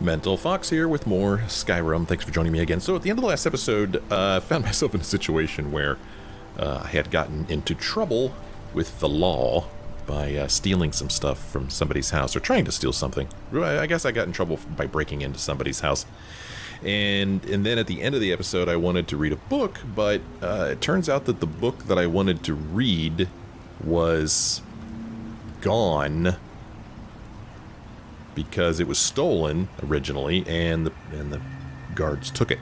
Mental Fox here with more Skyrim. Thanks for joining me again. So at the end of the last episode, I found myself in a situation where I had gotten into trouble with the law by stealing some stuff from somebody's house, or trying to steal something. I guess I got in trouble by breaking into somebody's house. And then at the end of the episode, I wanted to read a book, but it turns out that the book that I wanted to read was gone because it was stolen originally, and the guards took it.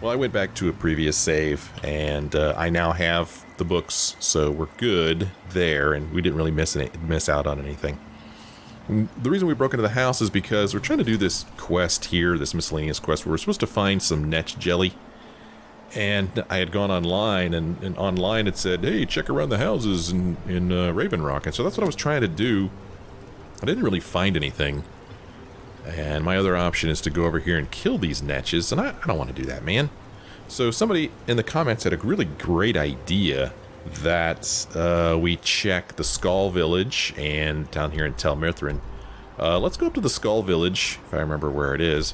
Well, I went back to a previous save, and I now have the books, so we're good there, and we didn't really miss out on anything. And the reason we broke into the house is because we're trying to do this quest here, this miscellaneous quest, where we're supposed to find some Netch Jelly. And I had gone online, and online it said, hey, check around the houses in Raven Rock. And so that's what I was trying to do. I didn't really find anything. And my other option is to go over here and kill these Netches, and I don't want to do that, man. So somebody in the comments had a really great idea that we check the Skaal village and down here in Tel Mithryn. Let's go up to the Skaal village, if I remember where it is,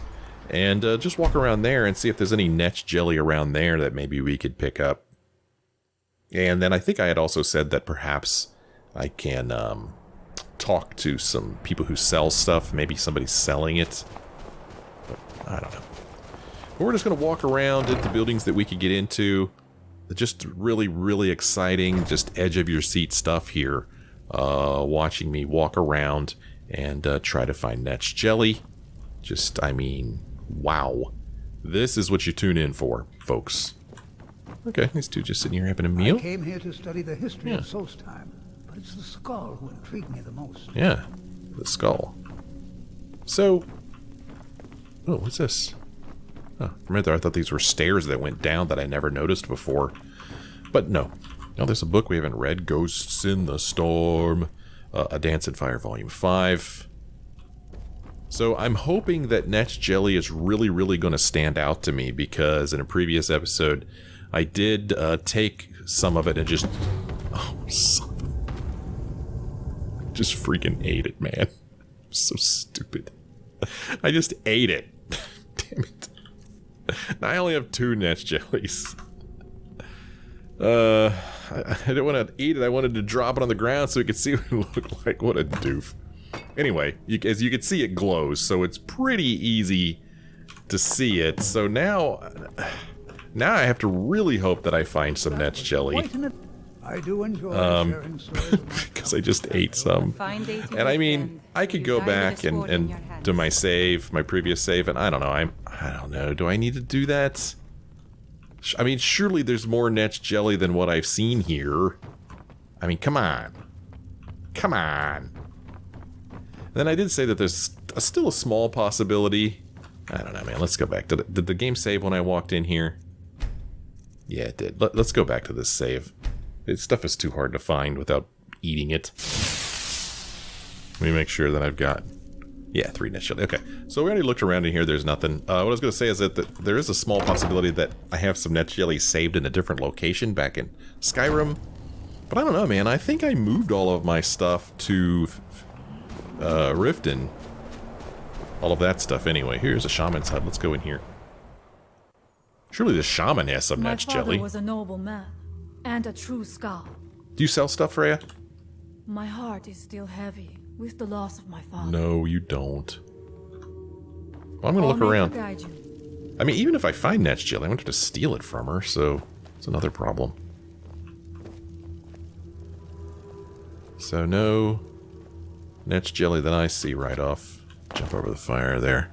and just walk around there and see if there's any Netch Jelly around there that maybe we could pick up. And then I think I had also said that perhaps I can talk to some people who sell stuff. Maybe somebody's selling it. But I don't know. But we're just going to walk around at the buildings that we could get into. Just really, really exciting, just edge-of-your-seat stuff here. Watching me walk around and try to find Netch Jelly. Just, I mean, wow. This is what you tune in for, folks. Okay, these two just sitting here having a meal. I came here to study the history of Solstheim. It's the Skaal who intrigued me the most. Yeah, the Skaal. So, oh, what's this? Oh, from right there, I thought these were stairs that went down that I never noticed before. But no. Now there's a book we haven't read, Ghosts in the Storm, A Dance in Fire, Volume 5. So I'm hoping that Netch Jelly is really, really going to stand out to me, because in a previous episode, I did take some of it and just... Oh, son of a... Just freaking ate it, man. So stupid. I just ate it. Damn it. Now I only have 2 Netch Jellies. I didn't want to eat it. I wanted to drop it on the ground so we could see what it looked like. What a doof. Anyway, as you can see, it glows, so it's pretty easy to see it. So now I have to really hope that I find some Netch Jelly. I do enjoy sharing stories because I just ate some. And I mean, I could go back and do my save, my previous save, and I don't know. I don't know. Do I need to do that? I mean, surely there's more Netch Jelly than what I've seen here. I mean, come on. Come on. Then I did say that there's still a small possibility. I don't know, man. Let's go back. Did the game save when I walked in here? Yeah, it did. Let's go back to this save. This stuff is too hard to find without eating it. Let me make sure that I've got... Yeah, 3 Netch Jelly. Okay, so we already looked around in here. There's nothing. What I was going to say is that there is a small possibility that I have some Netch Jelly saved in a different location back in Skyrim. But I don't know, man. I think I moved all of my stuff to Riften. All of that stuff anyway. Here's a shaman's hut. Let's go in here. Surely the shaman has some Netch Jelly. My father was a noble man. And a true Skaal. Do you sell stuff, Freya? My heart is still heavy with the loss of my father. No, you don't. Well, I'm gonna look around. I mean, even if I find Netch Jelly, I wanted to steal it from her, so it's another problem. So no Netch Jelly that I see right off. Jump over the fire there.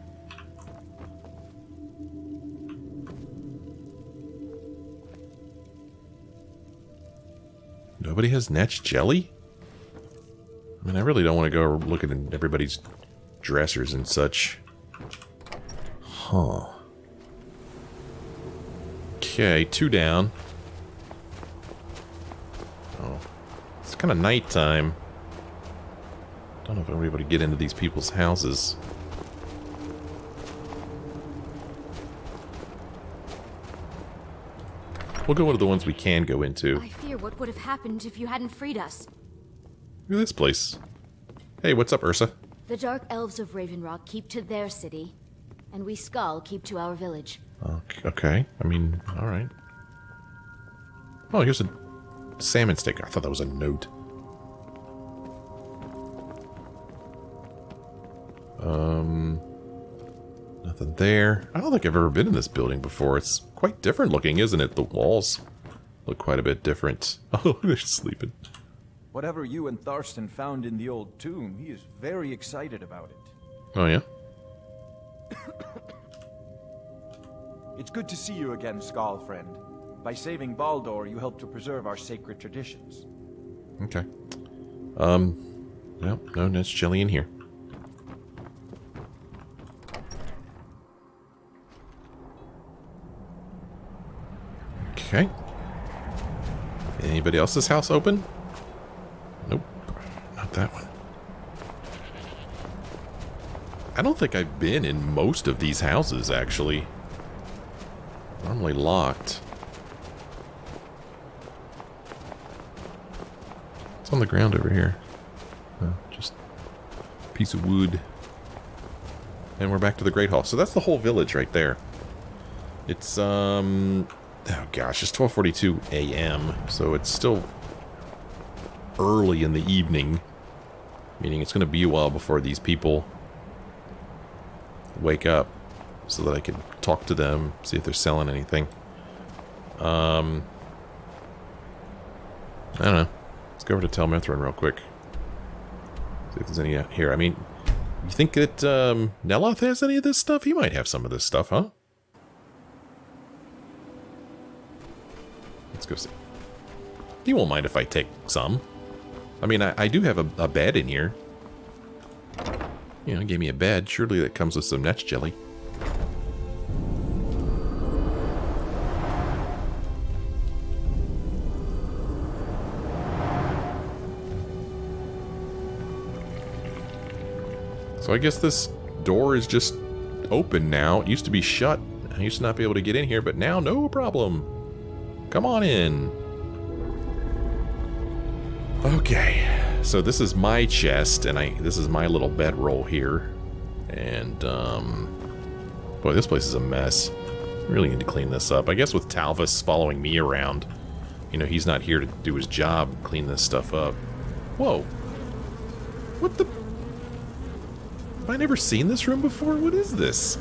Nobody has Netch Jelly? I mean, I really don't want to go looking in everybody's dressers and such. Huh. Okay, 2 down. Oh. It's kind of nighttime. Don't know if I'm able to get into these people's houses. We'll go into the ones we can go into. I fear what would have happened if you hadn't freed us. Look at this place. Hey, what's up, Ursa? The Dark Elves of Raven Rock keep to their city. and we Skaal keep to our village. Okay. I mean, alright. Oh, here's a salmon steak. I thought that was a note. Nothing there. I don't think I've ever been in this building before. It's quite different looking, isn't it? The walls look quite a bit different. Oh, they're sleeping. Whatever you and Thurston found in the old tomb, he is very excited about it. Oh, yeah? It's good to see you again, Skaal friend. By saving Baldur, you helped to preserve our sacred traditions. Okay. Well, no Netch Jelly in here. Okay. Anybody else's house open? Nope. Not that one. I don't think I've been in most of these houses, actually. Normally locked. What's on the ground over here? Oh, just a piece of wood. And we're back to the Great Hall. So that's the whole village right there. It's, oh gosh, it's 12:42 a.m. So it's still early in the evening. Meaning it's going to be a while before these people wake up. So that I can talk to them, see if they're selling anything. I don't know. Let's go over to Tel Mithryn real quick. See if there's any out here. I mean, you think that Neloth has any of this stuff? He might have some of this stuff, huh? Let's go see. He won't mind if I take some. I mean, I do have a bed in here. You know, he gave me a bed. Surely that comes with some Netch Jelly. So I guess this door is just open now. It used to be shut. I used to not be able to get in here, but now no problem. Come on in. Okay. So this is my chest, and this is my little bedroll here. And, boy, this place is a mess. Really need to clean this up. I guess with Talvis following me around, you know, he's not here to do his job, clean this stuff up. Whoa. What the... Have I never seen this room before? What is this?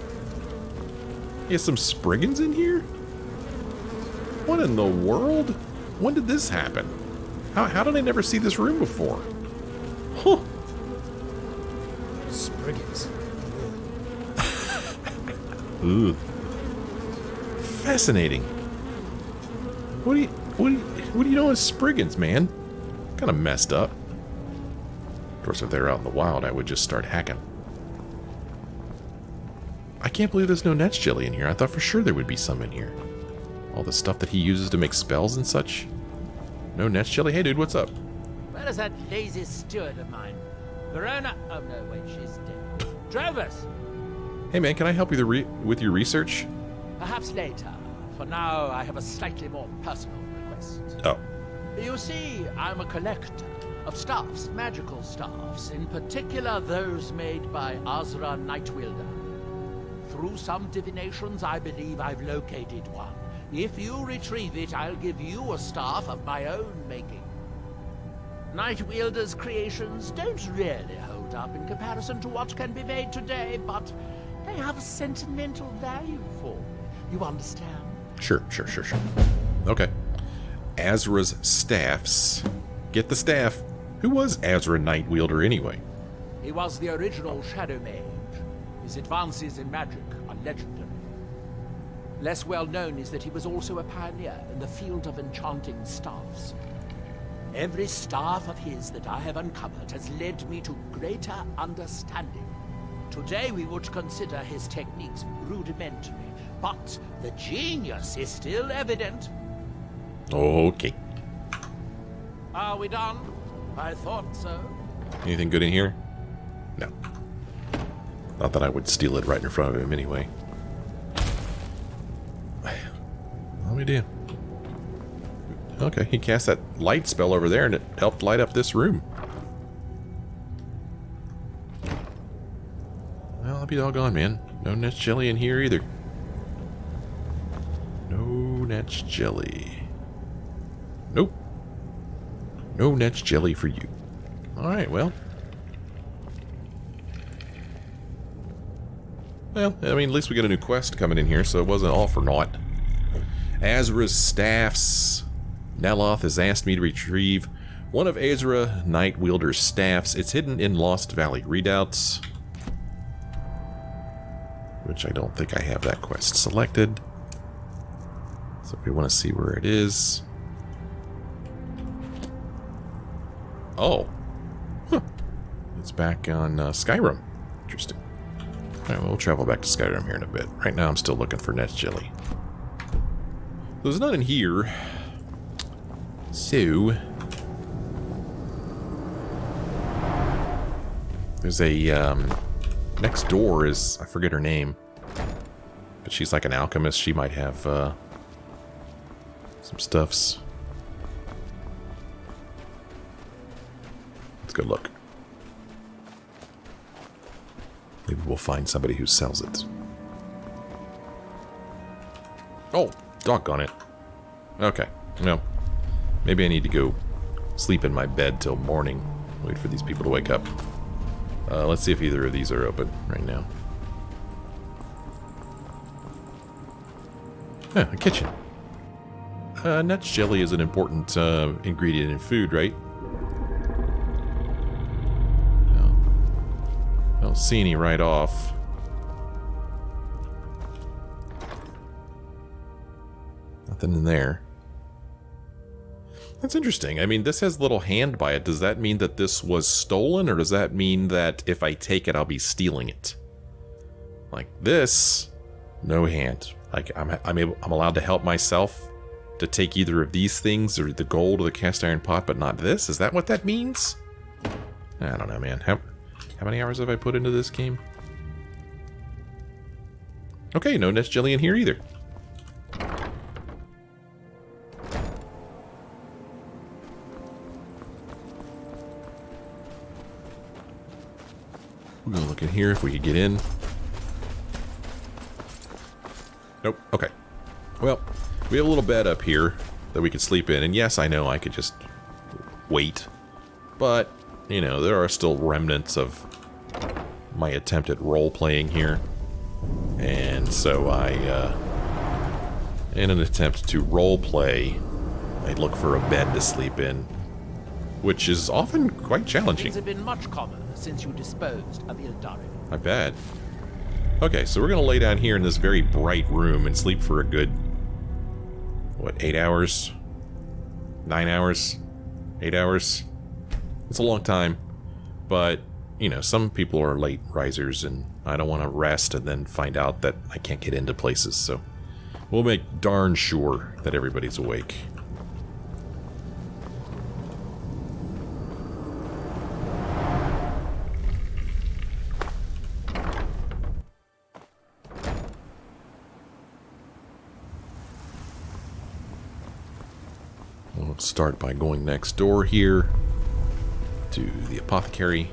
You have some Spriggans in here? What in the world? When did this happen? How did I never see this room before? Huh. Spriggans. Ugh. Fascinating. What do you know as Spriggans, man? Kind of messed up. Of course, if they're out in the wild, I would just start hacking. I can't believe there's no Netch Jelly in here. I thought for sure there would be some in here. All the stuff that he uses to make spells and such. No Netch Jelly? Hey, dude, what's up? Where is that lazy steward of mine? Verona? Oh, no, wait, she's dead. Drovers! Hey, man, can I help you with your research? Perhaps later. For now, I have a slightly more personal request. Oh. You see, I'm a collector of staffs, magical staffs, in particular those made by Azra Nightwielder. Through some divinations, I believe I've located one. If you retrieve it, I'll give you a staff of my own making. Nightwielder's creations don't really hold up in comparison to what can be made today, but they have a sentimental value for me. You understand? Sure. Okay. Azra's staffs. Get the staff. Who was Azra Nightwielder anyway? He was the original Shadow Mage. His advances in magic are legendary. Less well known is that he was also a pioneer in the field of enchanting staffs. Every staff of his that I have uncovered has led me to greater understanding. Today we would consider his techniques rudimentary, but the genius is still evident. Okay. Are we done? I thought so. Anything good in here? No. Not that I would steal it right in front of him anyway. What do we do? Okay, he cast that light spell over there and it helped light up this room. Well, I'll be doggone, man. No Netch Jelly in here either. No Netch Jelly. Nope. No Netch Jelly for you. Alright, well. Well, I mean, at least we got a new quest coming in here, so it wasn't all for naught. Azra's staffs. Neloth has asked me to retrieve one of Azra Nightwielder's staffs. It's hidden in Lost Valley Redoubts. Which I don't think I have that quest selected. So if we want to see where it is. Oh. Huh. It's back on Skyrim. Interesting. Alright, we'll travel back to Skyrim here in a bit. Right now I'm still looking for Netch Jelly. There's none in here. So... there's a, next door is... I forget her name. But she's like an alchemist. She might have, some stuffs. Let's go look. Maybe we'll find somebody who sells it. Oh, doggone it. Okay, well, maybe I need to go sleep in my bed till morning. Wait for these people to wake up. Let's see if either of these are open right now. A kitchen. Netch Jelly is an important ingredient in food, right? No. I don't see any right off. Nothing in there. That's interesting. I mean, this has a little hand by it. Does that mean that this was stolen, or does that mean that if I take it, I'll be stealing it? Like this, no hand. Like I'm allowed to help myself to take either of these things, or the gold or the cast iron pot, but not this. Is that what that means? I don't know, man. How many hours have I put into this game? Okay, no Netch Jelly in here either. We're gonna look in here if we could get in. Nope. Okay. Well, we have a little bed up here that we could sleep in, and yes, I know I could just wait, but you know, there are still remnants of my attempt at role-playing here, and so I, in an attempt to role-play, I look for a bed to sleep in, which is often quite challenging. Things have been much calmer since you disposed of Ildari. I bet. Okay, so we're gonna lay down here in this very bright room and sleep for a good, what, 8 hours? 9 hours? 8 hours? It's a long time, but, you know, some people are late risers, and I don't want to rest and then find out that I can't get into places, so we'll make darn sure that everybody's awake. We'll start by going next door here to the apothecary.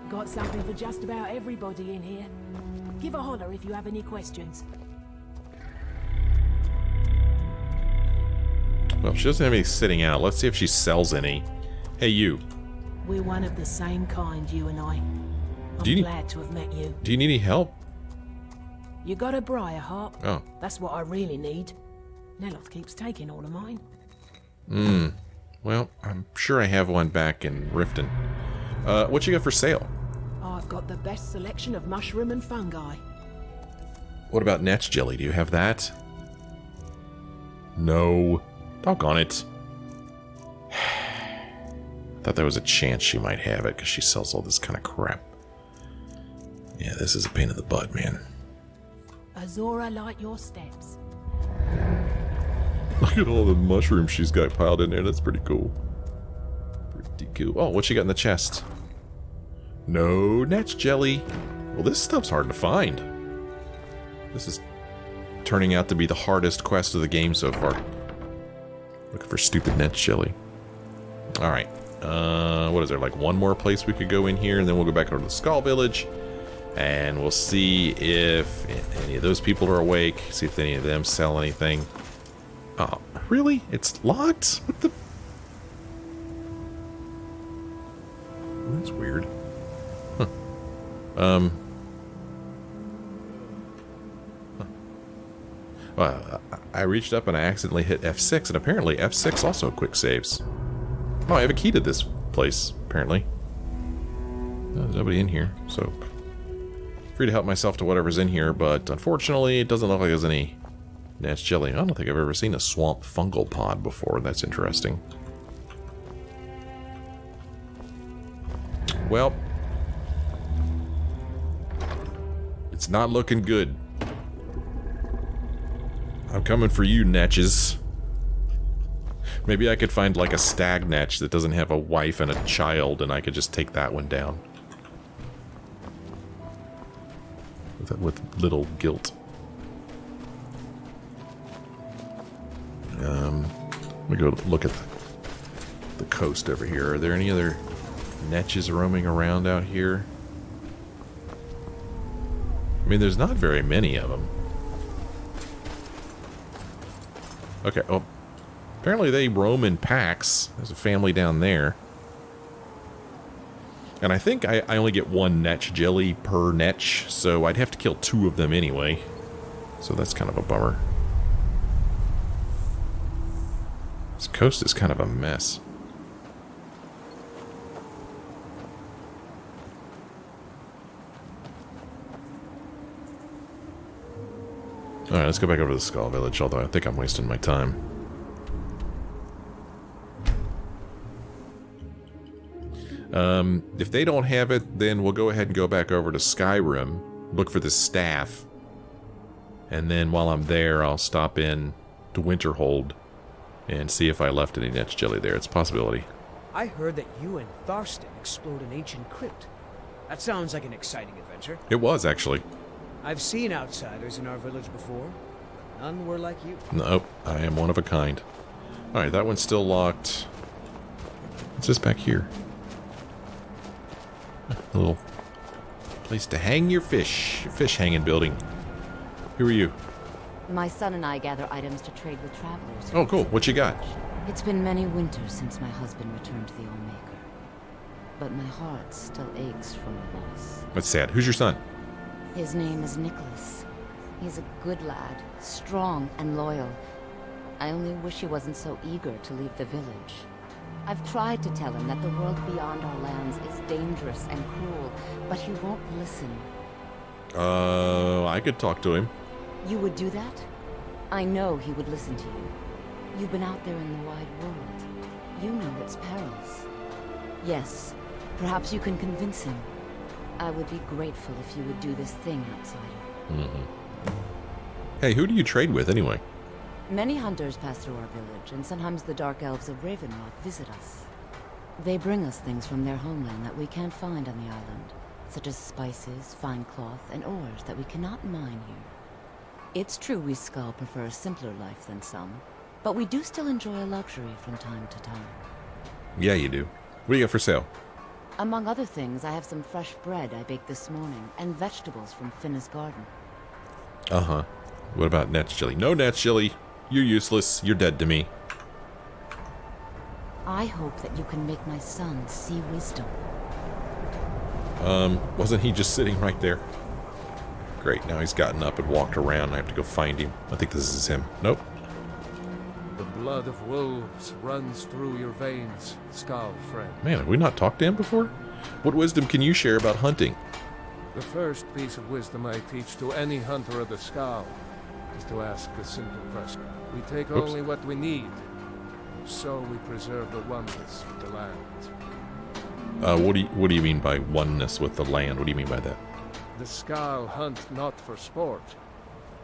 Got something for just about everybody in here. Give a holler if you have any questions. Well, she doesn't have any sitting out. Let's see if she sells any. Hey, you. We're one of the same kind, you and I. I'm glad to have met you. Do you need any help? You got a briar harp? Oh. That's what I really need. Neloth keeps taking all of mine. Well, I'm sure I have one back in Riften. What you got for sale? I've got the best selection of mushroom and fungi. What about Netch Jelly? Do you have that? No. Doggone it. I thought there was a chance she might have it because she sells all this kind of crap. Yeah, this is a pain in the butt, man. Azora light your steps. Look at all the mushrooms she's got piled in there. That's pretty cool. Pretty cool. Oh, what she got in the chest? No Netch Jelly. Well, this stuff's hard to find. This is turning out to be the hardest quest of the game so far. Looking for stupid Netch Jelly. Alright. What is there? Like one more place we could go in here, and then we'll go back over to the Skaal village. And we'll see if any of those people are awake. See if any of them sell anything. Oh, really? It's locked? What the... That's weird. Huh. Well, I reached up and I accidentally hit F6, and apparently F6 also quick saves. Oh, I have a key to this place, apparently. There's nobody in here, so... Free to help myself to whatever's in here, but unfortunately it doesn't look like there's any Netch Jelly. I don't think I've ever seen a swamp fungal pod before. That's interesting. Well, it's not looking good. I'm coming for you, Netches. Maybe I could find like a stag Netch that doesn't have a wife and a child, and I could just take that one down. With little guilt. We go look at the coast over here. Are there any other Netches roaming around out here? I mean, there's not very many of them. Okay, oh. Apparently they roam in packs. There's a family down there. And I think I only get one Netch Jelly per Netch, so I'd have to kill 2 of them anyway. So that's kind of a bummer. This coast is kind of a mess. Alright, let's go back over to the Skaal village, although I think I'm wasting my time. If they don't have it, then we'll go ahead and go back over to Skyrim, look for the staff, and then while I'm there, I'll stop in to Winterhold and see if I left any Netch Jelly there. It's a possibility. I heard that you and Tharstan explored an ancient crypt. That sounds like an exciting adventure. It was, actually. I've seen outsiders in our village before, but none were like you. Nope, I am one of a kind. Alright, that one's still locked. What's this back here? A little place to hang your fish. Fish hanging building. Who are you? My son and I gather items to trade with travelers. Oh, cool. What you got? It's been many winters since my husband returned to the Old Maker. But my heart still aches from the loss. That's sad. Who's your son? His name is Nicholas. He's a good lad, strong and loyal. I only wish he wasn't so eager to leave the village. I've tried to tell him that the world beyond our lands is dangerous and cruel, but he won't listen. I could talk to him. You would do that? I know he would listen to you. You've been out there in the wide world. You know its perils. Yes, perhaps you can convince him. I would be grateful if you would do this thing, outsider. Hey, who do you trade with, anyway? Many hunters pass through our village, and sometimes the Dark Elves of Ravenrock visit us. They bring us things from their homeland that we can't find on the island, such as spices, fine cloth, and ores that we cannot mine here. It's true we Skaal prefer a simpler life than some, but we do still enjoy a luxury from time to time. Yeah, you do. What do you got for sale? Among other things, I have some fresh bread I baked this morning, and vegetables from Finna's garden. Uh-huh. What about Netch Jelly? No Netch Jelly! You're useless. You're dead to me. I hope that you can make my son see wisdom. Wasn't he just sitting right there? Great, now he's gotten up and walked around. I have to go find him. I think this is him. Nope. The blood of wolves runs through your veins, Skaal friend. Man, have we not talked to him before? What wisdom can you share about hunting? The first piece of wisdom I teach to any hunter of the Skaal is to ask a simple question. We take only what we need, so we preserve the oneness with the land. What do you mean by oneness with the land? What do you mean by that? The Skaal hunt not for sport,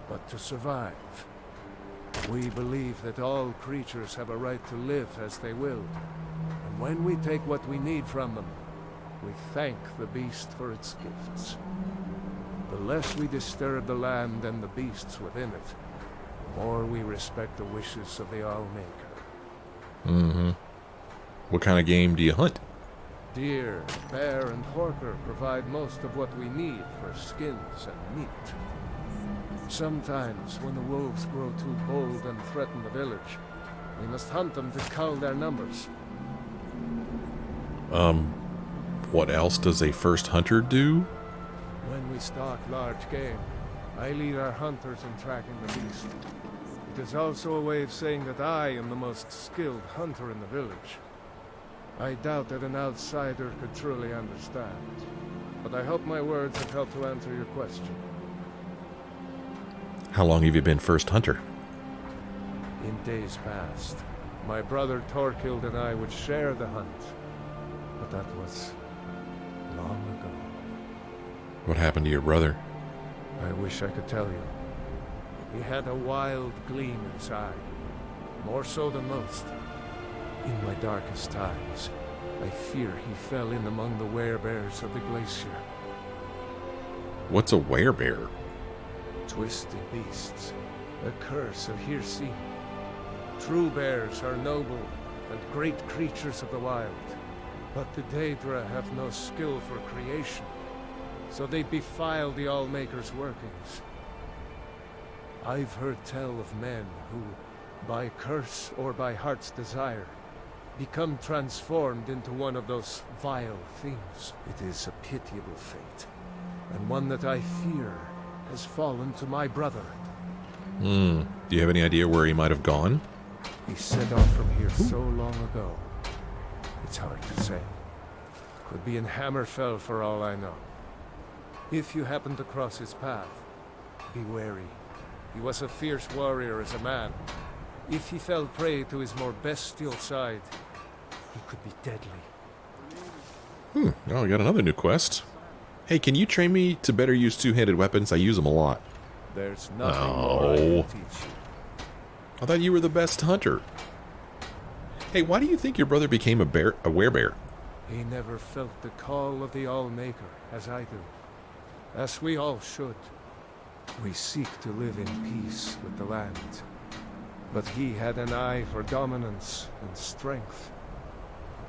but to survive. We believe that all creatures have a right to live as they will, and when we take what we need from them, we thank the beast for its gifts. The less we disturb the land and the beasts within it, the more we respect the wishes of the All-Maker. What kind of game do you hunt? Deer, bear, and horker provide most of what we need for skins and meat. Sometimes, when the wolves grow too bold and threaten the village, we must hunt them to cull their numbers. What else does a first hunter do? When we stalk large game, I lead our hunters in tracking the beast. It is also a way of saying that I am the most skilled hunter in the village. I doubt that an outsider could truly understand, but I hope my words have helped to answer your question. How long have you been first hunter? In days past, my brother Torkild and I would share the hunt, but that was long ago. What happened to your brother? I wish I could tell you. He had a wild gleam inside, more so than most. In my darkest times, I fear he fell in among the werebears of the glacier. What's a werebear? Twisted beasts, a curse of Hirsi. True bears are noble and great creatures of the wild, but the Daedra have no skill for creation, so they defile the Allmaker's workings. I've heard tell of men who, by curse or by heart's desire, become transformed into one of those vile things. It is a pitiable fate, and one that I fear has fallen to my brother. Do you have any idea where he might have gone? He set off from here so long ago. It's hard to say. Could be in Hammerfell for all I know. If you happen to cross his path, be wary. He was a fierce warrior as a man. If he fell prey to his more bestial side, he could be deadly. Oh, I got another new quest. Hey, can you train me to better use two-handed weapons? I use them a lot. There's nothing more I can teach you. I thought you were the best hunter. Hey, why do you think your brother became a werebear? He never felt the call of the All-Maker, as I do. As we all should. We seek to live in peace with the land. But he had an eye for dominance and strength.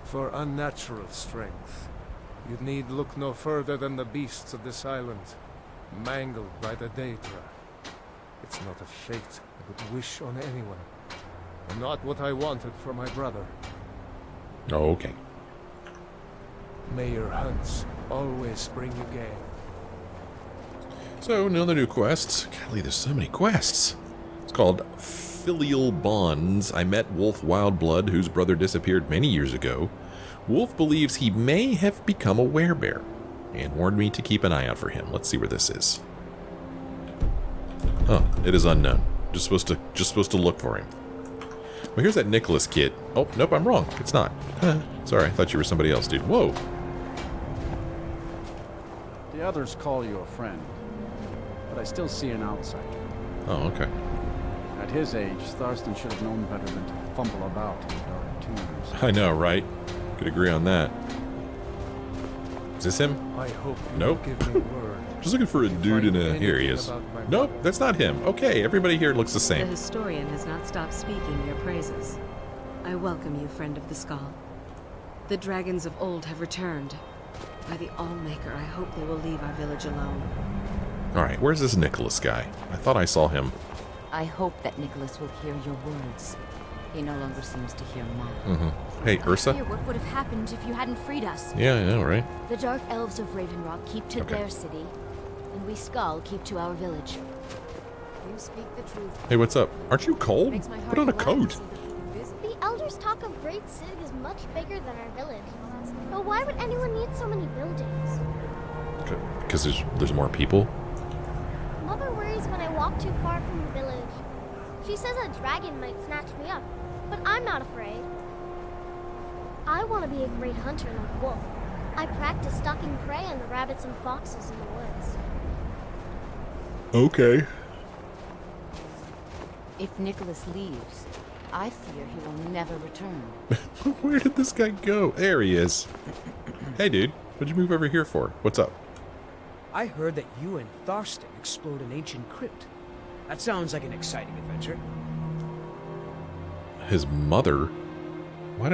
For unnatural strength, you'd need look no further than the beasts of this island, mangled by the Daedra. It's not a fate I would wish on anyone, and not what I wanted for my brother. Oh, okay. May your hunts always bring you game. So, another new quest. Golly, there's so many quests. It's called Filial Bonds. I met Wolf Wildblood, whose brother disappeared many years ago. Wolf believes he may have become a werebear, and warned me to keep an eye out for him. Let's see where this is. Oh, it is unknown. Just supposed to look for him. Well, here's that Nicholas kid. Oh, nope, I'm wrong. It's not. Sorry, I thought you were somebody else, dude. Whoa. The others call you a friend, but I still see an outsider. Oh, okay. At his age, Tharstan should have known better than to fumble about in the dark tombs. I know, right? Could agree on that. Is this him? I hope you Nope. give me word. Just looking for a dude in a... Here he is. Nope, that's not him. Okay, everybody here looks the The same. historian has not stopped speaking your praises. I welcome you, friend of the Skaal. The dragons of old have returned. By the Allmaker, I hope they will leave our village alone. Alright, where's this Nicholas guy? I thought I saw him. I hope that Nicholas will hear your words. He no longer seems to hear mine. Hey, Ursa? What would have happened if you hadn't freed us? Yeah, I know, right? The Dark Elves of Ravenrock keep to Okay. their city, and we Skaal keep to our village. You speak the truth. Hey, what's up? Aren't you cold? Makes my heart Put on a glad coat. to see that you're busy. The elders talk of Great Sig is much bigger than our village. But why would anyone need so many buildings? Because there's more people? Mother worries when I walk too far from the village. She says a dragon might snatch me up, but I'm not afraid. I want to be a great hunter like Wolf. I practice stalking prey on the rabbits and foxes in the woods. Okay. If Nicholas leaves, I fear he will never return. Where did this guy go? There he is. Hey, dude. What'd you move over here for? What's up? I heard that you and Tharstan explored an ancient crypt. That sounds like an exciting adventure. His mother? Why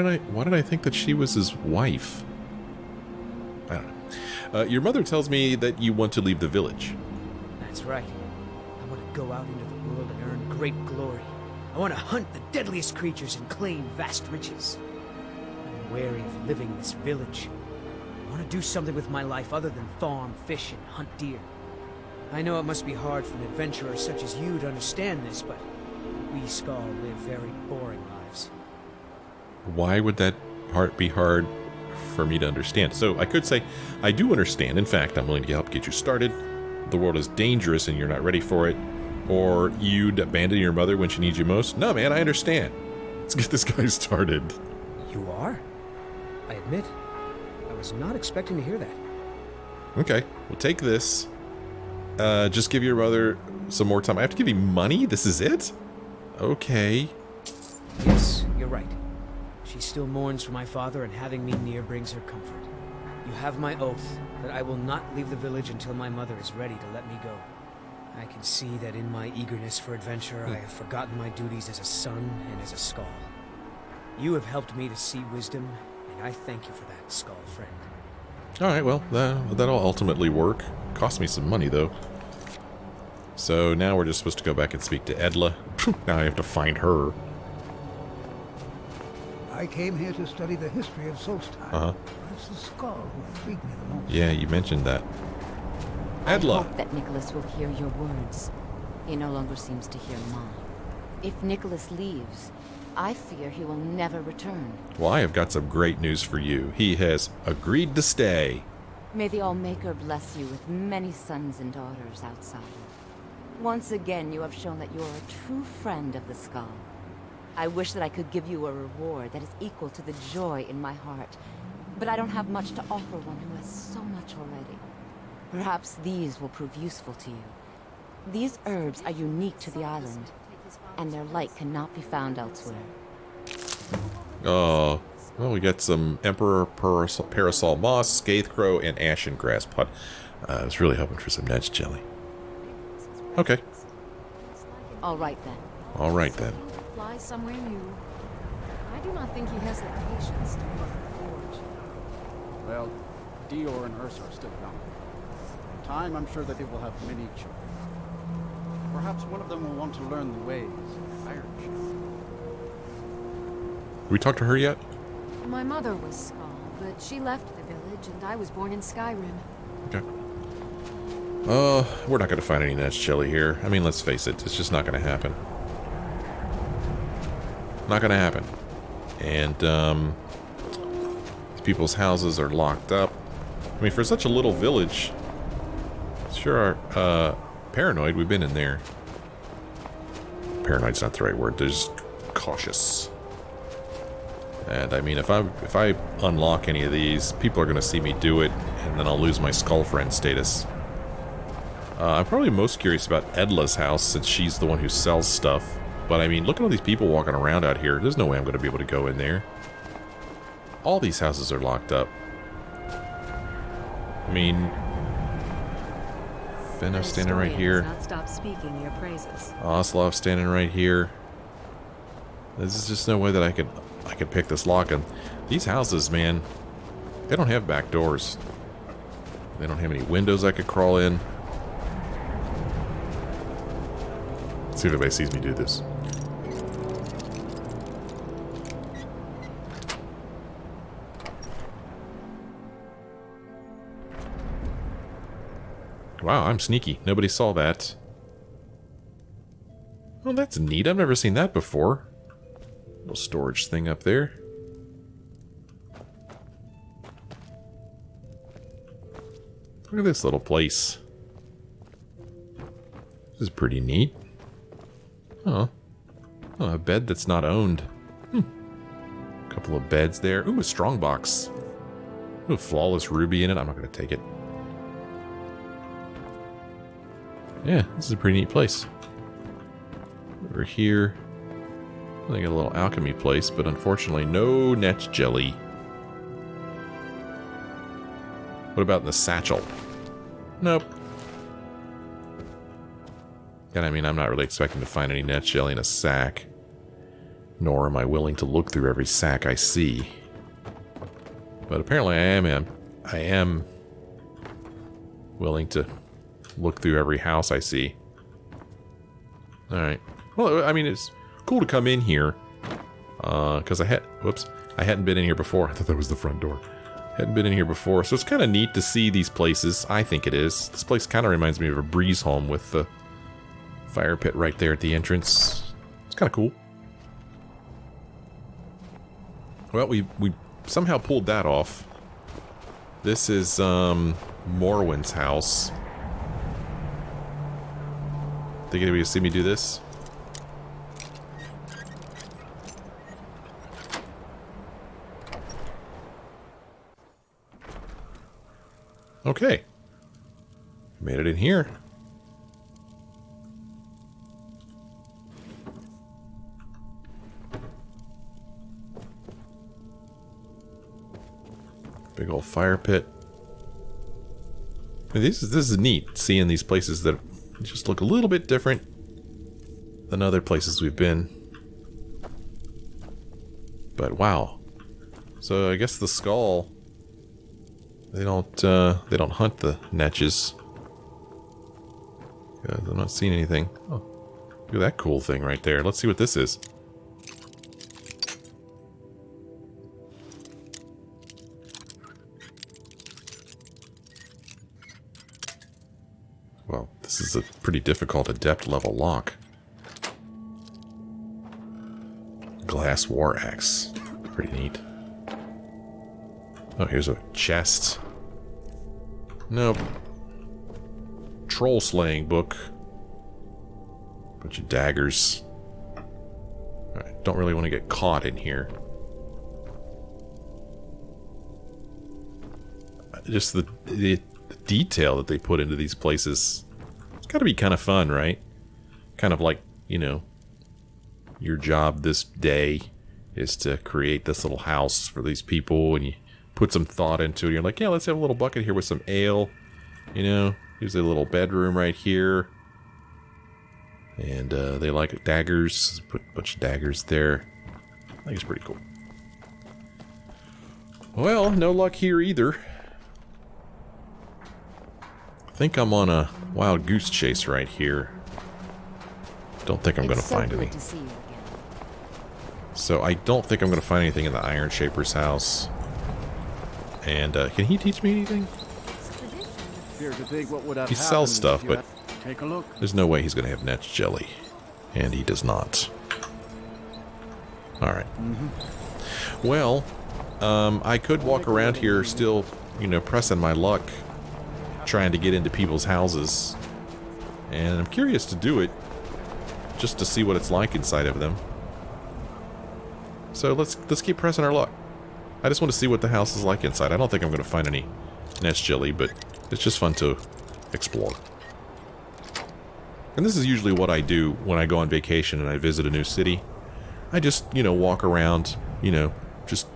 did I think that she was his wife? I don't know. Your mother tells me that you want to leave the village. That's right. I want to go out into the world and earn great glory. I want to hunt the deadliest creatures and claim vast riches. I'm wary of living in this village. I want to do something with my life other than farm, fish, and hunt deer. I know it must be hard for an adventurer such as you to understand this, but we Skaal live very boring lives. Why would that be hard for me to understand? So I could say, I do understand. In fact, I'm willing to help get you started. The world is dangerous and you're not ready for it. Or you'd abandon your mother when she needs you most. No, man, I understand. Let's get this guy started. You are? I admit, I was not expecting to hear that. Okay, well, take this. Just give your mother some more time. I have to give you money? This is it? Okay. Yes, you're right. She still mourns for my father, and having me near brings her comfort. You have my oath that I will not leave the village until my mother is ready to let me go. I can see that in my eagerness for adventure, I have forgotten my duties as a son and as a Skaal. You have helped me to see wisdom, and I thank you for that, Skaal friend. Alright, well, that'll ultimately work. Cost me some money, though. So now we're just supposed to go back and speak to Edla. Now I have to find her. I came here to study the history of Solstheim. Uh-huh. It's the Skaal who intrigued me the most. Yeah, you mentioned that. Edla! I hope that Nicholas will hear your words. He no longer seems to hear mine. If Nicholas leaves, I fear he will never return. Well, I have got some great news for you. He has agreed to stay. May the Allmaker bless you with many sons and daughters outside. Once again, you have shown that you are a true friend of the Skaal. I wish that I could give you a reward that is equal to the joy in my heart, but I don't have much to offer one who has so much already. Perhaps these will prove useful to you. These herbs are unique to the island, and their light cannot be found elsewhere. Oh, well, we got some Emperor Parasol Moss, Scathecrow, and Ashen Grass Pot. I was really hoping for some Netch Jelly. Okay. All right, then. All right, then. Fly somewhere new. I do not think he has the patience to work the forge. Well, Dior and Ursa are still young. In time, I'm sure that they will have many children. Perhaps one of them will want to learn the ways of Iron Shield. Have we talked to her yet? My mother was Skaal, but she left the village and I was born in Skyrim. Okay. We're not going to find any Netch Jelly here. I mean, let's face it, it's just not going to happen. Not going to happen. And, these people's houses are locked up. I mean, for such a little village, sure are, paranoid. We've been in there. Paranoid's not the right word. They're just cautious. And I mean, if I unlock any of these, people are going to see me do it, and then I'll lose my Skaal friend status. I'm probably most curious about Edla's house, since she's the one who sells stuff. But I mean, look at all these people walking around out here. There's no way I'm going to be able to go in there. All these houses are locked up. I mean, Fenna standing right here. Not stop speaking your praises. Oslov standing right here. There's just no way that I could pick this lock. And these houses, man, they don't have back doors. They don't have any windows I could crawl in. Let's see if anybody sees me do this. Wow, I'm sneaky. Nobody saw that. Oh, that's neat. I've never seen that before. Little storage thing up there. Look at this little place. This is pretty neat. Oh. Oh, a bed that's not owned. A couple of beds there. Ooh, a strongbox. Ooh, a flawless ruby in it. I'm not going to take it. Yeah, this is a pretty neat place. Over here, I got a little alchemy place, but unfortunately no Netch Jelly. What about the satchel? Nope. And I mean, I'm not really expecting to find any Netch Jelly in a sack. nor am I willing to look through every sack I see. But apparently I am willing to look through every house I see. Alright. Well, I mean, it's cool to come in here. Because I hadn't been in here before. I thought that was the front door. Hadn't been in here before, so it's kind of neat to see these places. I think it is. This place kind of reminds me of a breeze home with the fire pit right there at the entrance. It's kind of cool. Well, we somehow pulled that off. This is Morwen's house. Think anybody will see me do this? Okay. Made it in here. Big old fire pit. This is neat, seeing these places that just look a little bit different than other places we've been. But wow. So I guess the Skaal, they don't hunt the Netches. I'm not seeing anything. Oh, look at that cool thing right there. Let's see what this is. Well, this is a pretty difficult adept level lock. Glass war axe. Pretty neat. Oh, here's a chest. Nope. Troll slaying book. Bunch of daggers. Alright, don't really want to get caught in here. Just the detail that they put into these places. It's got to be kind of fun, right? Kind of like, you know, your job this day is to create this little house for these people, and you put some thought into it. You're like, yeah, let's have a little bucket here with some ale. You know, here's a little bedroom right here. And they like daggers. Put a bunch of daggers there. I think it's pretty cool. Well, no luck here either. I think I'm on a wild goose chase right here. Don't think I'm going to find any. So I don't think I'm going to find anything in the Iron Shaper's house. And can he teach me anything? He sells stuff, but there's no way he's going to have Netch Jelly. And he does not. Alright. Well, I could walk around here still, you know, pressing my luck, trying to get into people's houses. And I'm curious to do it, just to see what it's like inside of them. So let's keep pressing our luck. I just want to see what the house is like inside. I don't think I'm going to find any Netch Jelly, but it's just fun to explore. And this is usually what I do when I go on vacation and I visit a new city. I just, you know, walk around, you know, just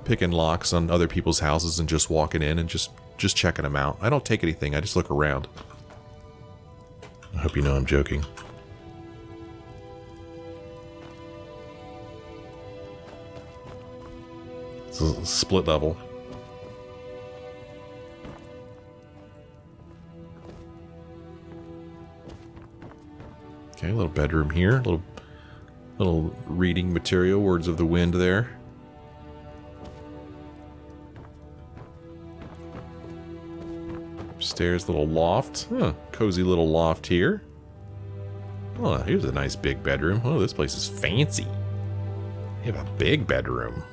picking locks on other people's houses and just walking in and just checking them out. I don't take anything, I just look around. I hope you know I'm joking. It's a split level. Okay, a little bedroom here, little reading material, words of the wind there. Upstairs, little loft. Huh, cozy little loft here. Oh, here's a nice big bedroom. Oh, this place is fancy. You have a big bedroom.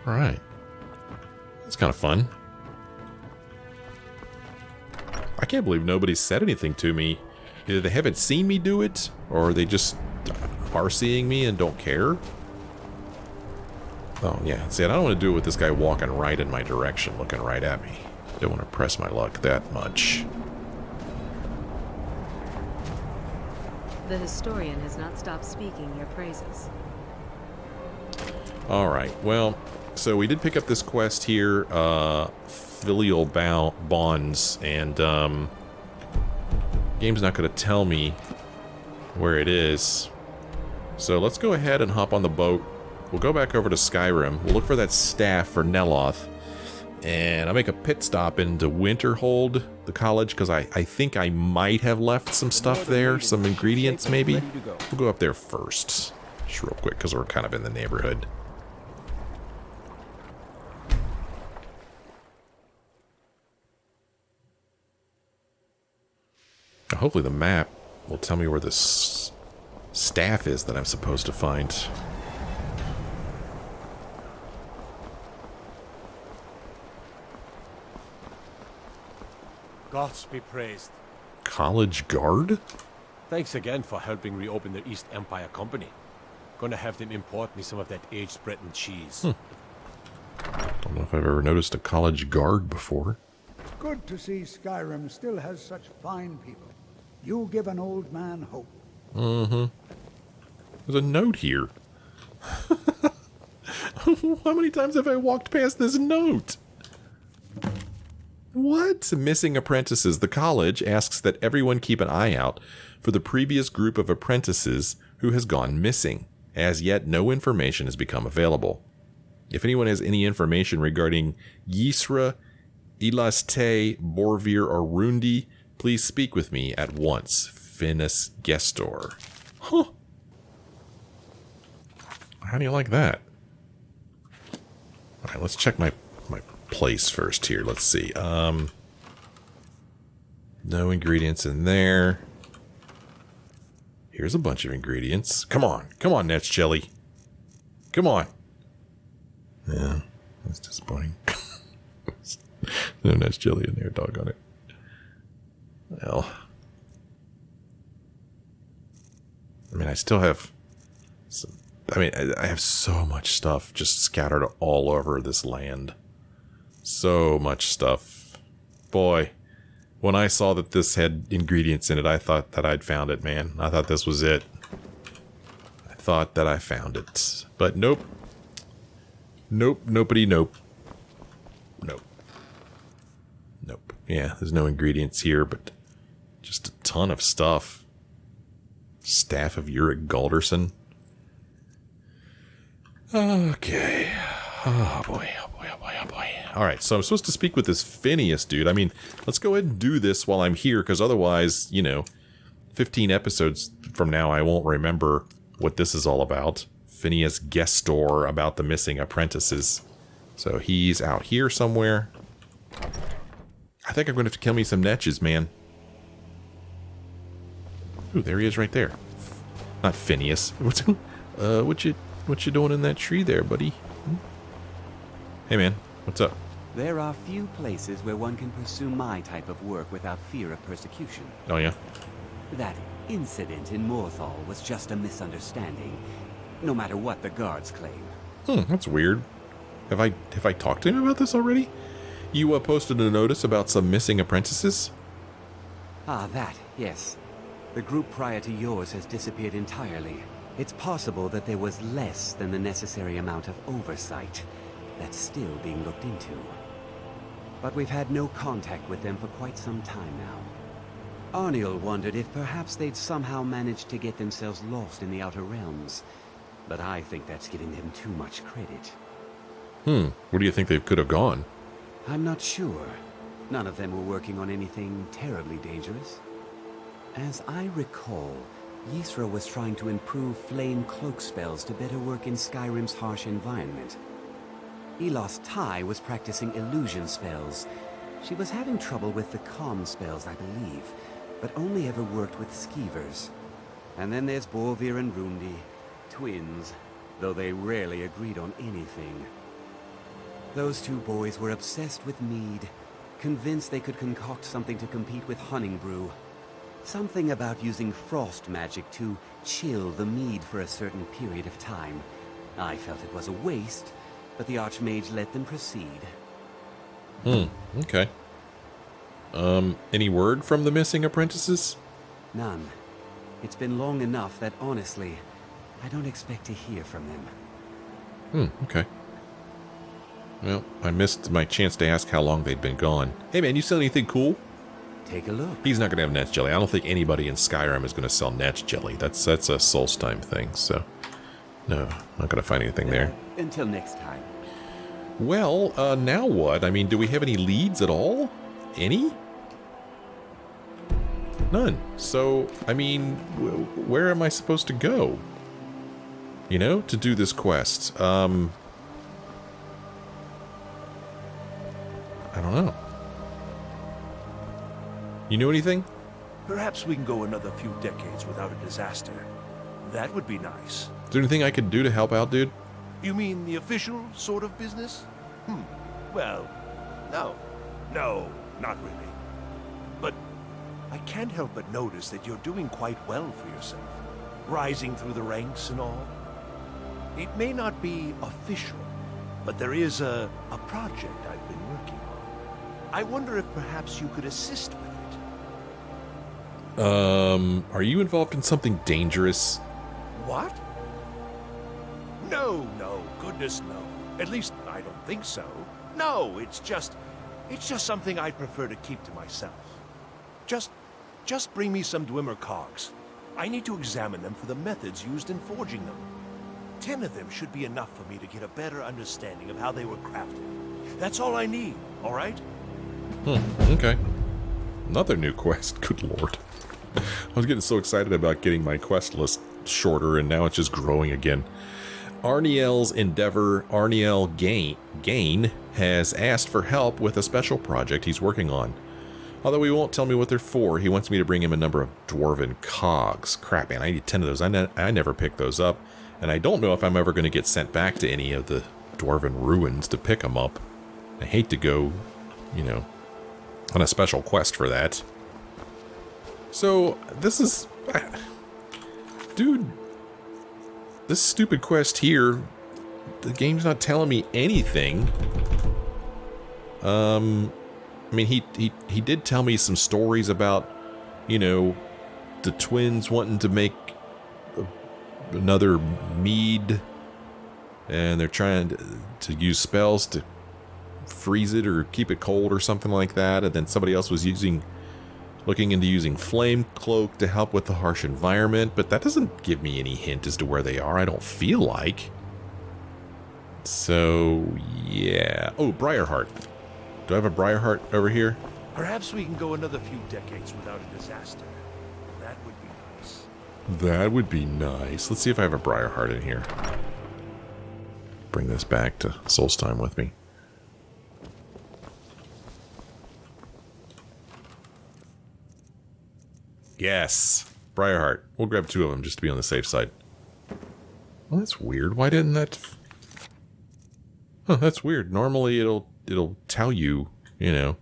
Alright. That's kind of fun. I can't believe nobody's said anything to me. Either they haven't seen me do it, or they just are seeing me and don't care. Oh, yeah. See, I don't want to do it with this guy walking right in my direction, looking right at me. I don't want to press my luck that much. The historian has not stopped speaking your praises. Alright, well, so we did pick up this quest here. filial bonds, and game's not going to tell me where it is. So let's go ahead and hop on the boat. We'll go back over to Skyrim. We'll look for that staff for Neloth. And I'll make a pit stop into Winterhold, the college, because I think I might have left some stuff there, some ingredients maybe. We'll go up there first, just real quick, because we're kind of in the neighborhood. Hopefully the map will tell me where this staff is that I'm supposed to find. Gods be praised. College guard? Thanks again for helping reopen the East Empire Company. Gonna have them import me some of that aged Breton cheese. Don't know if I've ever noticed a college guard before. Good to see Skyrim still has such fine people. You give an old man hope. Mm-hmm. There's a note here. How many times have I walked past this note? What? Missing apprentices. The college asks that everyone keep an eye out for the previous group of apprentices who has gone missing. As yet, no information has become available. If anyone has any information regarding Yisra, Ilaste, Borvir, or Rundi, please speak with me at once. Finis Gestor. Huh. How do you like that? Alright, let's check my place first here. Let's see. No ingredients in there. Here's a bunch of ingredients. Come on. Come on, Netch Jelly. Come on. Yeah, that's disappointing. No Netch Jelly in there, doggone it. Well, I mean, I still have some, I have so much stuff just scattered all over this land. So much stuff. Boy, when I saw that this had ingredients in it, I thought that I'd found it, man. I thought this was it. I thought that I found it. But nope. Nope, nopity, nope. Nope. Nope. Yeah, there's no ingredients here, but just a ton of stuff. Staff of Uric Galderson. Okay. Oh boy, oh boy, oh boy, oh boy. Alright, so I'm supposed to speak with this Phineas dude. I mean, let's go ahead and do this while I'm here, because otherwise, you know, 15 episodes from now I won't remember what this is all about. Phineas Gestor, about the missing apprentices. So he's out here somewhere. I think I'm going to have to kill me some Netches, man. Ooh, there he is right there. Not Phineas. What you doing in that tree there, buddy? Hmm? Hey, man. What's up? There are few places where one can pursue my type of work without fear of persecution. Oh, yeah? That incident in Morthal was just a misunderstanding, no matter what the guards claim. That's weird. Have I talked to him about this already? You posted a notice about some missing apprentices? Ah, that, yes. The group prior to yours has disappeared entirely. It's possible that there was less than the necessary amount of oversight. That's still being looked into. But we've had no contact with them for quite some time now. Arniel wondered if perhaps they'd somehow managed to get themselves lost in the Outer Realms. But I think that's giving them too much credit. Where do you think they could have gone? I'm not sure. None of them were working on anything terribly dangerous. As I recall, Yisra was trying to improve flame cloak spells to better work in Skyrim's harsh environment. Elos Tai was practicing illusion spells. She was having trouble with the calm spells, I believe, but only ever worked with skeevers. And then there's Borvir and Rundi, twins, though they rarely agreed on anything. Those two boys were obsessed with mead, convinced they could concoct something to compete with Honningbrew. Something about using frost magic to chill the mead for a certain period of time. I felt it was a waste, but the Archmage let them proceed. Okay. Any word from the missing apprentices? None. It's been long enough that, honestly, I don't expect to hear from them. Okay. Well, I missed my chance to ask how long they'd been gone. Hey man, you sell anything cool? Take a look. He's not going to have Netch Jelly. I don't think anybody in Skyrim is going to sell Netch Jelly. That's a Solstheim thing, so... No, not going to find anything there. Until next time. Well, now what? I mean, do we have any leads at all? Any? None. So, I mean, where am I supposed to go? You know, to do this quest? I don't know. You know anything? Perhaps we can go another few decades without a disaster. That would be nice. Is there anything I could do to help out, dude? You mean the official sort of business? Well, no. No, not really. But I can't help but notice that you're doing quite well for yourself. Rising through the ranks and all. It may not be official, but there is a project I've been working on. I wonder if perhaps you could assist with it. Are you involved in something dangerous? What? No, goodness no. At least I don't think so. No, it's just something I'd prefer to keep to myself. Just bring me some Dwemer cogs. I need to examine them for the methods used in forging them. 10 of them should be enough for me to get a better understanding of how they were crafted. That's all I need, all right? Okay. Another new quest, good lord. I was getting so excited about getting my quest list shorter, and now it's just growing again. Arniel's Endeavor, Arniel Gain, has asked for help with a special project he's working on. Although he won't tell me what they're for, he wants me to bring him a number of dwarven cogs. Crap, man, I need 10 of those. I never picked those up, and I don't know if I'm ever going to get sent back to any of the dwarven ruins to pick them up. I hate to go, you know, on a special quest for that. So, this is... Dude, this stupid quest here, the game's not telling me anything. I mean, he did tell me some stories about, you know, the twins wanting to make another mead, and they're trying to use spells to freeze it or keep it cold or something like that, and then somebody else was looking into using flame cloak to help with the harsh environment, but that doesn't give me any hint as to where they are, I don't feel like. So, yeah. Oh, Briarheart. Do I have a Briarheart over here? Perhaps we can go another few decades without a disaster. That would be nice. That would be nice. Let's see if I have a Briarheart in here. Bring this back to Solstheim with me. Yes. Briarheart. We'll grab 2 of them just to be on the safe side. Well, that's weird. Why didn't that... Huh, that's weird. Normally it'll tell you, you know.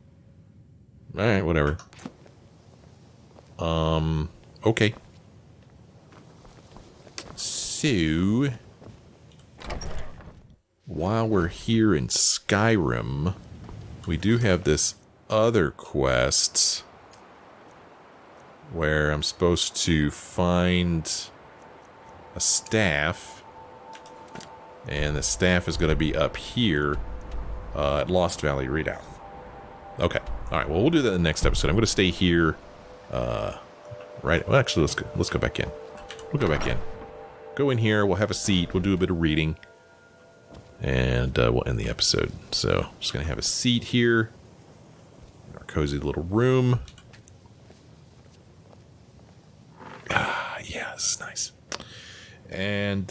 Alright, whatever. Okay. So... while we're here in Skyrim, we do have this other quest where I'm supposed to find a staff, and the staff is going to be up here at Lost Valley Redoubt. Okay, alright, well, we'll do that in the next episode. I'm going to stay here, right, well, actually, let's go back in. We'll go back in. Go in here, we'll have a seat, we'll do a bit of reading, and we'll end the episode. So, just going to have a seat here in our cozy little room. Ah, yeah, this is nice. And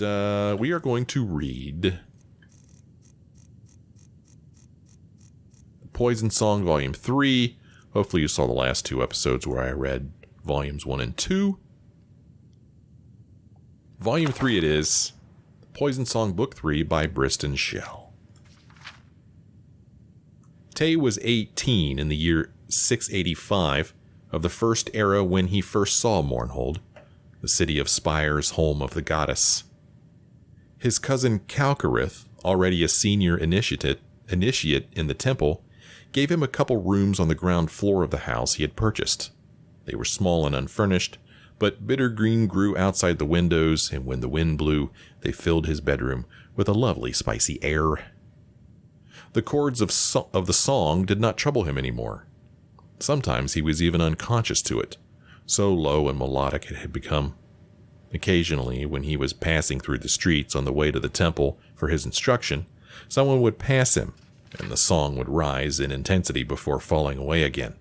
we are going to read Poison Song Volume 3. Hopefully you saw the last 2 episodes where I read Volumes 1 and 2. Volume 3 it is. Poison Song Book 3 by Briston Shell. Tay was 18 in the year 685 of the first era when he first saw Mournhold, the city of spires, home of the goddess. His cousin Calcarith, already a senior initiate in the temple, gave him a couple rooms on the ground floor of the house he had purchased. They were small and unfurnished, but bitter green grew outside the windows, and when the wind blew, they filled his bedroom with a lovely spicy air. The chords of the song did not trouble him anymore. Sometimes he was even unconscious to it, so low and melodic it had become. Occasionally, when he was passing through the streets on the way to the temple for his instruction, someone would pass him, and the song would rise in intensity before falling away again.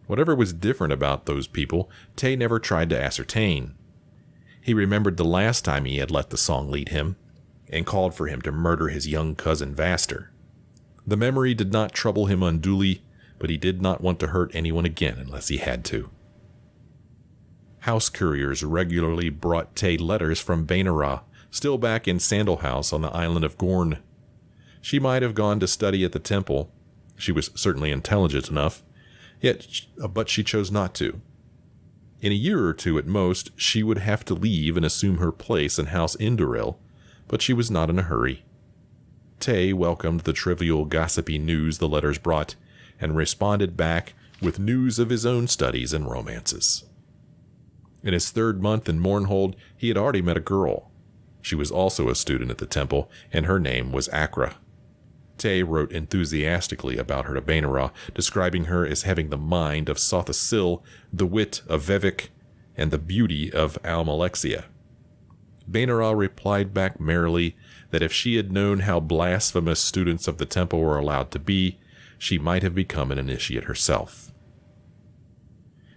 Whatever was different about those people, Tay never tried to ascertain. He remembered the last time he had let the song lead him, and called for him to murder his young cousin Vaster. The memory did not trouble him unduly, but he did not want to hurt anyone again unless he had to. House couriers regularly brought Tay letters from Bainara, still back in Sandal House on the island of Gorn. She might have gone to study at the temple. She was certainly intelligent enough, but she chose not to. In a year or two at most, she would have to leave and assume her place in House Indoril, but she was not in a hurry. Tay welcomed the trivial gossipy news the letters brought, and responded back with news of his own studies and romances. In his 3rd month in Mournhold, he had already met a girl. She was also a student at the temple, and her name was Akra. Tay wrote enthusiastically about her to Bainara, describing her as having the mind of Sothasil, the wit of Vevik, and the beauty of Almalexia. Bainara replied back merrily that if she had known how blasphemous students of the temple were allowed to be, she might have become an initiate herself.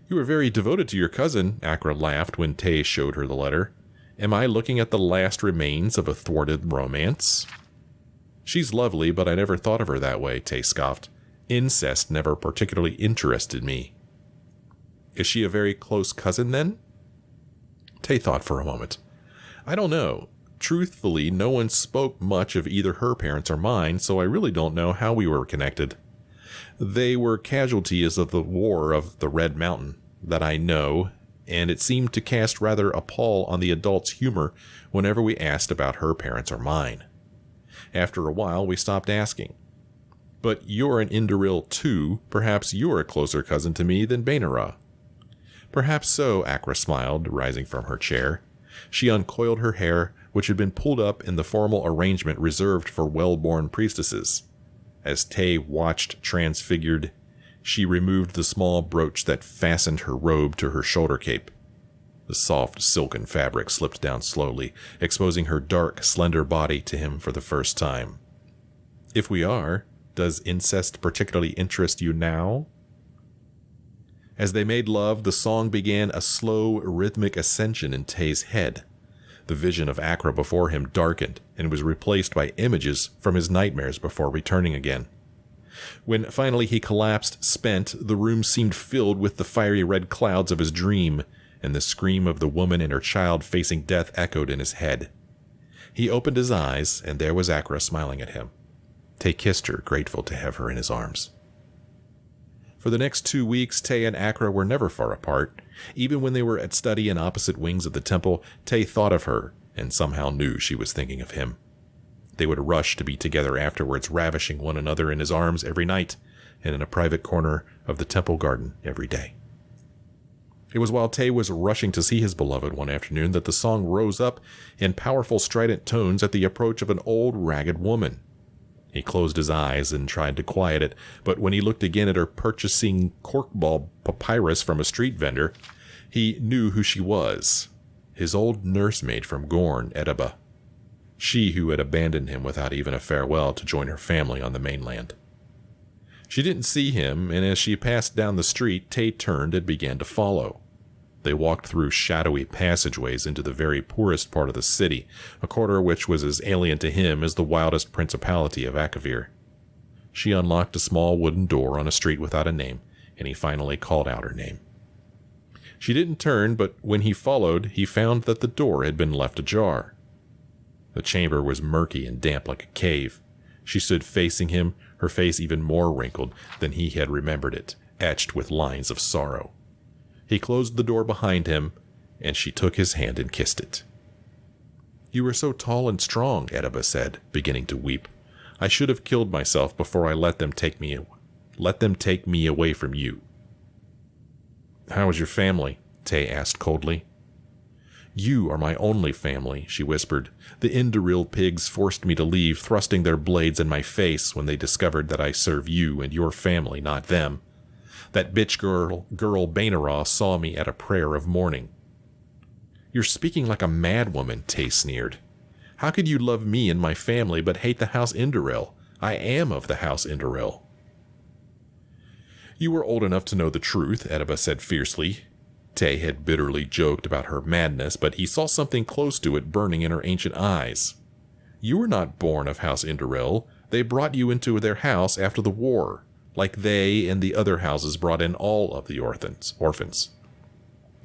"You are very devoted to your cousin," Akra laughed when Tay showed her the letter. "Am I looking at the last remains of a thwarted romance?" "She's lovely, but I never thought of her that way," Tay scoffed. "Incest never particularly interested me." "Is she a very close cousin, then?" Tay thought for a moment. "I don't know. Truthfully, no one spoke much of either her parents or mine, so I really don't know how we were connected. They were casualties of the War of the Red Mountain, that I know, and it seemed to cast rather a pall on the adults' humor whenever we asked about her parents or mine. After a while, we stopped asking. But you're an Indoril too. Perhaps you're a closer cousin to me than Bainara." "Perhaps so," Akra smiled, rising from her chair. She uncoiled her hair, which had been pulled up in the formal arrangement reserved for well-born priestesses. As Tay watched transfigured, she removed the small brooch that fastened her robe to her shoulder cape. The soft silken fabric slipped down slowly, exposing her dark, slender body to him for the first time. "If we are, does incest particularly interest you now?" As they made love, the song began a slow, rhythmic ascension in Tay's head. The vision of Akra before him darkened and was replaced by images from his nightmares before returning again. When finally he collapsed, spent, the room seemed filled with the fiery red clouds of his dream, and the scream of the woman and her child facing death echoed in his head. He opened his eyes, and there was Akra smiling at him. Tay kissed her, grateful to have her in his arms. For the next 2 weeks, Tay and Akra were never far apart. Even when they were at study in opposite wings of the temple, Tay thought of her, and somehow knew she was thinking of him. They would rush to be together afterwards, ravishing one another in his arms every night, and in a private corner of the temple garden every day. It was while Tay was rushing to see his beloved one afternoon that the song rose up in powerful strident tones at the approach of an old ragged woman. He closed his eyes and tried to quiet it, but when he looked again at her purchasing corkball papyrus from a street vendor, he knew who she was. His old nursemaid from Gorn, Edaba. She who had abandoned him without even a farewell to join her family on the mainland. She didn't see him, and as she passed down the street, Tay turned and began to follow. They walked through shadowy passageways into the very poorest part of the city, a quarter which was as alien to him as the wildest principality of Akavir. She unlocked a small wooden door on a street without a name, and he finally called out her name. She didn't turn, but when he followed, he found that the door had been left ajar. The chamber was murky and damp like a cave. She stood facing him, her face even more wrinkled than he had remembered it, etched with lines of sorrow. He closed the door behind him, and she took his hand and kissed it. "You are so tall and strong," Edaba said, beginning to weep. "I should have killed myself before I let them take me away from you." "How is your family?" Tay asked coldly. You are my only family, she whispered. The Indoril pigs forced me to leave, thrusting their blades in my face when they discovered that I serve you and your family, not them. That bitch girl Bainaraw saw me at a prayer of mourning. You're speaking like a madwoman, Tay sneered. How could you love me and my family but hate the House Indoril? I am of the House Indoril. You were old enough to know the truth, Ediba said fiercely. Tay had bitterly joked about her madness, but he saw something close to it burning in her ancient eyes. You were not born of House Indoril. They brought you into their house after the war, like they and the other houses brought in all of the orphans.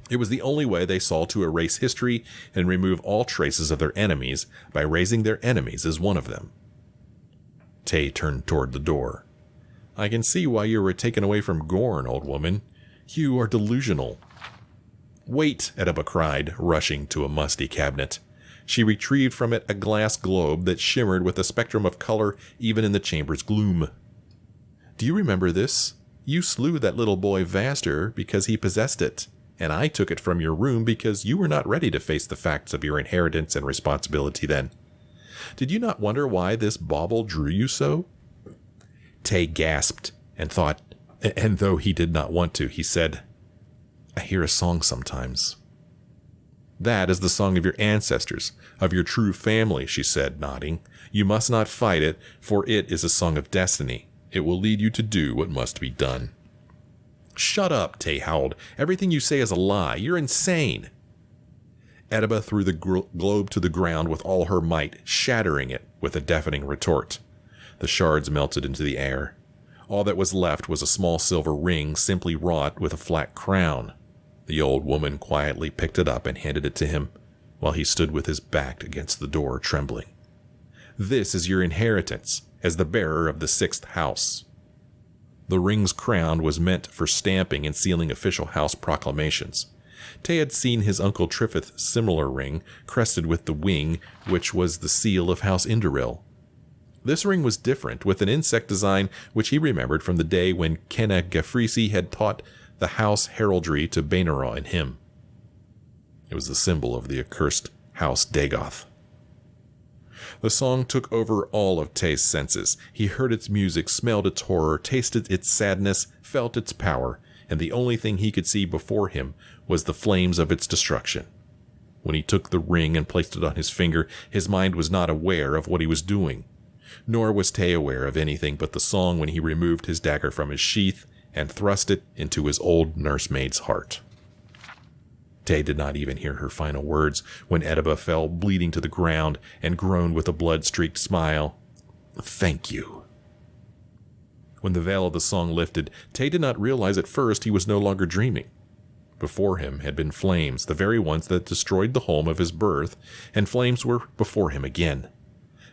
It was the only way they saw to erase history and remove all traces of their enemies by raising their enemies as one of them. Tay turned toward the door. I can see why you were taken away from Gorn, old woman. You are delusional. Wait, Ediba cried, rushing to a musty cabinet. She retrieved from it a glass globe that shimmered with a spectrum of color even in the chamber's gloom. Do you remember this? You slew that little boy Vaster because he possessed it, and I took it from your room because you were not ready to face the facts of your inheritance and responsibility then. Did you not wonder why this bauble drew you so? Tay gasped and thought, and though he did not want to, he said, I hear a song sometimes. That is the song of your ancestors, of your true family, she said, nodding. You must not fight it, for it is a song of destiny. It will lead you to do what must be done. Shut up, Tay howled. Everything you say is a lie. You're insane. Ediba threw the globe to the ground with all her might, shattering it with a deafening retort. The shards melted into the air. All that was left was a small silver ring simply wrought with a flat crown. The old woman quietly picked it up and handed it to him, while he stood with his back against the door, trembling. This is your inheritance, as the bearer of the 6th house. The ring's crown was meant for stamping and sealing official house proclamations. Tay had seen his Uncle Triffith's similar ring, crested with the wing, which was the seal of House Indoril. This ring was different, with an insect design which he remembered from the day when Kenna Gafrisi had taught the house heraldry to Bainaraw and him. It was the symbol of the accursed House Dagoth. The song took over all of Tay's senses. He heard its music, smelled its horror, tasted its sadness, felt its power, and the only thing he could see before him was the flames of its destruction. When he took the ring and placed it on his finger, his mind was not aware of what he was doing. Nor was Tay aware of anything but the song when he removed his dagger from his sheath and thrust it into his old nursemaid's heart. Tay did not even hear her final words when Ediba fell bleeding to the ground and groaned with a blood-streaked smile, "Thank you." When the veil of the song lifted, Tay did not realize at first he was no longer dreaming. Before him had been flames, the very ones that destroyed the home of his birth, and flames were before him again.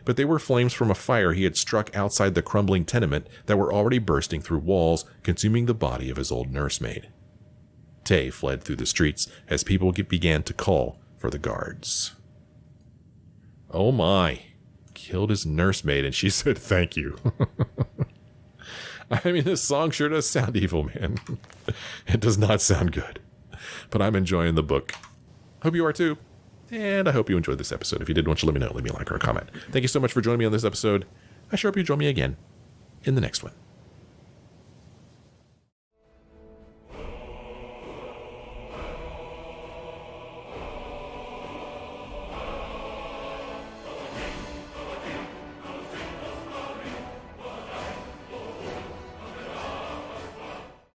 But they were flames from a fire he had struck outside the crumbling tenement that were already bursting through walls, consuming the body of his old nursemaid. Tay fled through the streets as people began to call for the guards. Oh my, killed his nursemaid and she said thank you. I mean, this song sure does sound evil, man. It does not sound good. But I'm enjoying the book. Hope you are too. And I hope you enjoyed this episode. If you did, why don't you let me know, leave me a like or a comment. Thank you so much for joining me on this episode. I sure hope you join me again in the next one.